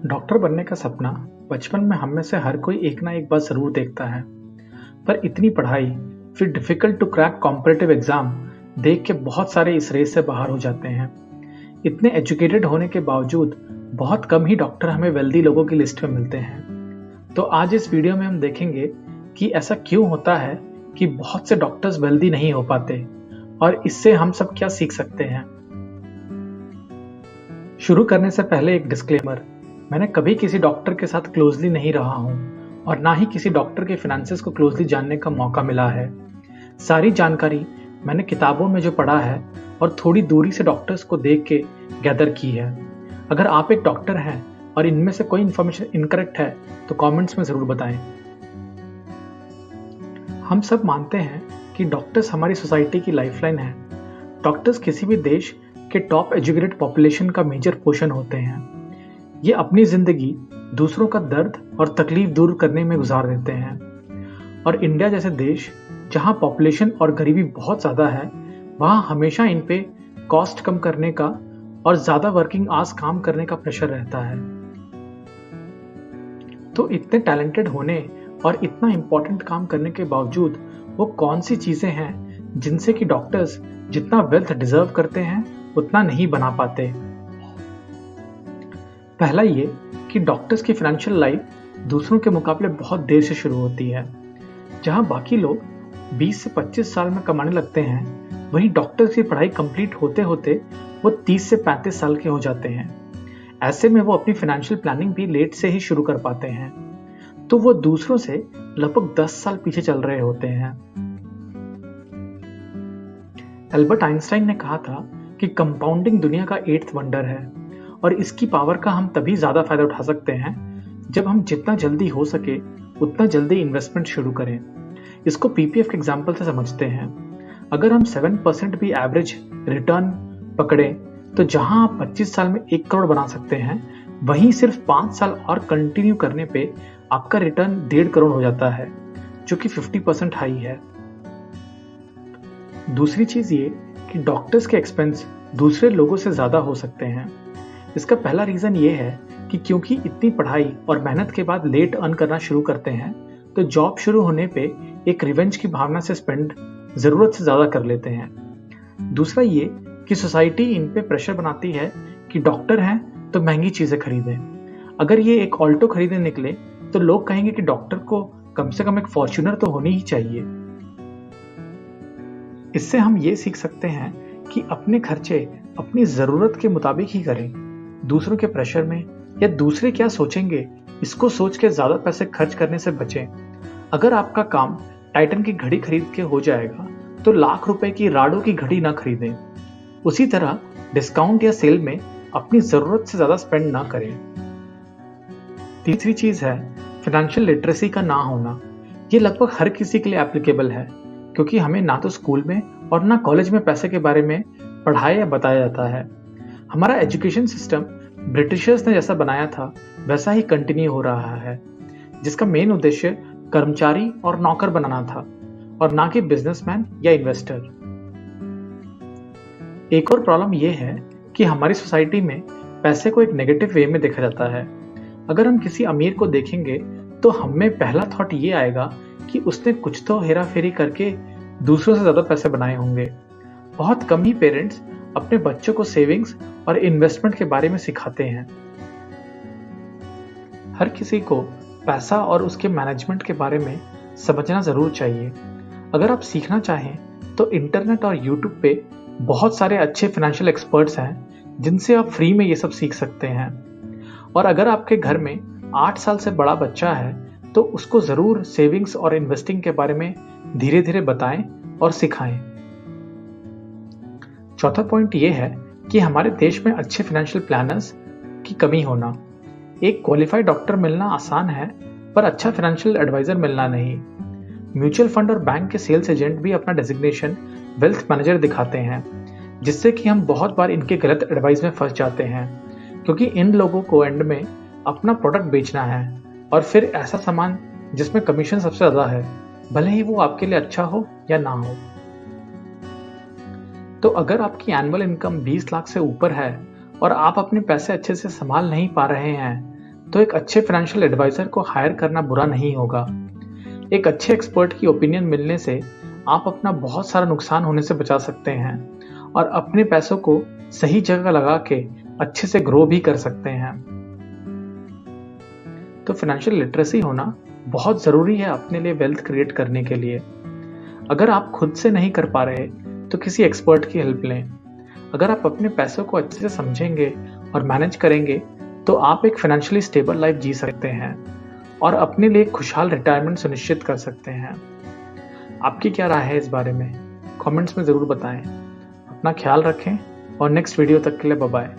Doctor बनने का सपना बचपन में हम में से हर कोई एक ना एक बार जरूर देखता है। पर इतनी पढ़ाई, फिर difficult to crack competitive exam देख के बहुत सारे इस रेस से बाहर हो जाते हैं। इतने एजुकेटेड होने के बावजूद बहुत कम ही डॉक्टर हमें वेल्दी लोगों की लिस्ट में मिलते हैं। तो आज इस वीडियो में हम देखेंगे कि ऐसा क्यों होता है कि बहुत से डॉक्टर्स वेल्दी नहीं हो पाते और इससे हम सब क्या सीख सकते हैं। शुरू करने से पहले एक डिस्क्लेमर, मैंने कभी किसी डॉक्टर के साथ क्लोजली नहीं रहा हूं और ना ही किसी डॉक्टर के फाइनेंसेस को क्लोजली जानने का मौका मिला है। सारी जानकारी मैंने किताबों में जो पढ़ा है और थोड़ी दूरी से डॉक्टर्स को देख के गैदर की है। अगर आप एक डॉक्टर हैं और इनमें से कोई इंफॉर्मेशन इनकरेक्ट है तो कमेंट्स में जरूर बताएं। हम सब मानते हैं कि डॉक्टर्स हमारी सोसाइटी की लाइफलाइन है। डॉक्टर्स किसी भी देश के टॉप एजुकेटेड पॉपुलेशन का मेजर पोर्शन होते हैं। ये अपनी जिंदगी दूसरों का दर्द और तकलीफ दूर करने में गुजार देते हैं। और इंडिया जैसे देश जहां पॉपुलेशन और गरीबी बहुत ज्यादा है, वहां हमेशा इन पे कॉस्ट कम करने का और ज्यादा वर्किंग आवर्स काम करने का प्रेशर रहता है। तो इतने टैलेंटेड होने और इतना इंपॉर्टेंट काम करने के बावजूद वो कौन सी चीजें हैं जिनसे कि डॉक्टर्स जितना वेल्थ डिजर्व करते हैं उतना नहीं बना पाते। पहला ये कि डॉक्टर्स की फाइनेंशियल लाइफ दूसरों के मुकाबले बहुत देर से शुरू होती है। जहां बाकी लोग 20 से 25 साल में कमाने लगते हैं, वहीं डॉक्टर्स की पढ़ाई कंप्लीट होते होते वो 30 से 35 साल के हो जाते हैं। ऐसे में वो अपनी फाइनेंशियल प्लानिंग भी लेट से ही शुरू कर पाते हैं, तो वो दूसरों से लगभग 10 साल पीछे चल रहे होते हैं। एल्बर्ट आइंस्टाइन ने कहा था कि कंपाउंडिंग दुनिया का 8th वंडर है और इसकी पावर का हम तभी ज्यादा फायदा उठा सकते हैं जब हम जितना जल्दी हो सके उतना जल्दी इन्वेस्टमेंट शुरू करें। इसको पीपीएफ के एग्जांपल से समझते हैं। अगर हम 7% भी एवरेज रिटर्न पकड़े तो जहां आप 25 साल में 1 करोड़ बना सकते हैं, वहीं सिर्फ 5 साल और कंटिन्यू करने पे आपका रिटर्न 1.5 करोड़ हो जाता है, जो कि 50% हाई है। दूसरी चीज ये कि डॉक्टर्स के एक्सपेंस दूसरे लोगों से ज्यादा हो सकते हैं। इसका पहला रीजन ये है कि क्योंकि इतनी पढ़ाई और मेहनत के बाद लेट अर्न करना शुरू करते हैं, तो जॉब शुरू होने पे एक रिवेंज की भावना से स्पेंड जरूरत से ज्यादा कर लेते हैं। दूसरा ये कि सोसाइटी इन पे प्रेशर बनाती है कि डॉक्टर हैं तो महंगी चीजें खरीदें। अगर ये एक ऑल्टो खरीदने निकले तो लोग कहेंगे कि डॉक्टर को कम से कम एक फॉर्च्यूनर तो होनी ही चाहिए। इससे हम ये सीख सकते हैं कि अपने खर्चे अपनी जरूरत के मुताबिक ही करें। दूसरों के प्रेशर में या दूसरे क्या सोचेंगे इसको सोच के ज्यादा पैसे खर्च करने से बचें। अगर आपका काम टाइटन की घड़ी खरीद के हो जाएगा तो लाख रुपए की राडो की घड़ी ना खरीदें। उसी तरह डिस्काउंट या सेल में अपनी जरूरत से ज्यादा स्पेंड ना करें। तीसरी चीज है फाइनेंशियल लिटरेसी का ना होना। ये लगभग हर किसी के लिए एप्लीकेबल है, क्योंकि हमें ना तो स्कूल में और ना कॉलेज में पैसे के बारे में पढ़ाया या बताया जाता है। हमारा एजुकेशन सिस्टम ब्रिटिशर्स ने जैसा बनाया था वैसा ही कंटिन्यू हो रहा है, जिसका मेन उद्देश्य कर्मचारी और नौकर बनाना था और ना कि बिजनेसमैन या इन्वेस्टर। एक और प्रॉब्लम यह है कि हमारी सोसाइटी में पैसे को एक नेगेटिव वे में देखा जाता है। अगर हम किसी अमीर को देखेंगे तो हमें पहला थॉट ये आएगा कि उसने कुछ तो हेरा फेरी करके दूसरों से ज्यादा पैसे बनाए होंगे। बहुत कम ही पेरेंट्स अपने बच्चों को सेविंग्स और इन्वेस्टमेंट के बारे में सिखाते हैं। हर किसी को पैसा और उसके मैनेजमेंट के बारे में समझना जरूर चाहिए। अगर आप सीखना चाहें तो इंटरनेट और यूट्यूब पे बहुत सारे अच्छे फाइनेंशियल एक्सपर्ट्स हैं जिनसे आप फ्री में ये सब सीख सकते हैं। और अगर आपके घर में 8 साल से बड़ा बच्चा है तो उसको जरूर सेविंग्स और इन्वेस्टिंग के बारे में धीरे धीरे बताएं और सिखाएं। चौथा पॉइंट ये है कि हमारे देश में अच्छे फाइनेंशियल प्लानर्स की कमी होना। एक क्वालिफाइड डॉक्टर मिलना आसान है, पर अच्छा फाइनेंशियल एडवाइजर मिलना नहीं। म्यूचुअल फंड और बैंक के सेल्स एजेंट भी अपना डेजिग्नेशन वेल्थ मैनेजर दिखाते हैं, जिससे कि हम बहुत बार इनके गलत एडवाइस में फंस जाते हैं, क्योंकि इन लोगों को एंड में अपना प्रोडक्ट बेचना है और फिर ऐसा सामान जिसमें कमीशन सबसे ज्यादा है, भले ही वो आपके लिए अच्छा हो या ना हो। तो अगर आपकी एनुअल इनकम 20 लाख से ऊपर है और आप अपने पैसे अच्छे से संभाल नहीं पा रहे हैं, तो एक अच्छे फाइनेंशियल एडवाइजर को हायर करना बुरा नहीं होगा। एक अच्छे एक्सपर्ट की ओपिनियन मिलने से आप अपना बहुत सारा नुकसान होने से बचा सकते हैं और अपने पैसों को सही जगह लगा के अच्छे से ग्रो भी कर सकते हैं। तो फाइनेंशियल लिटरेसी होना बहुत ज़रूरी है अपने लिए वेल्थ क्रिएट करने के लिए। अगर आप खुद से नहीं कर पा रहे तो किसी एक्सपर्ट की हेल्प लें। अगर आप अपने पैसों को अच्छे से समझेंगे और मैनेज करेंगे तो आप एक फाइनेंशियली स्टेबल लाइफ जी सकते हैं और अपने लिए एक खुशहाल रिटायरमेंट सुनिश्चित कर सकते हैं। आपकी क्या राय है इस बारे में? कमेंट्स में ज़रूर बताएं। अपना ख्याल रखें और नेक्स्ट वीडियो तक के लिए बाय बाय।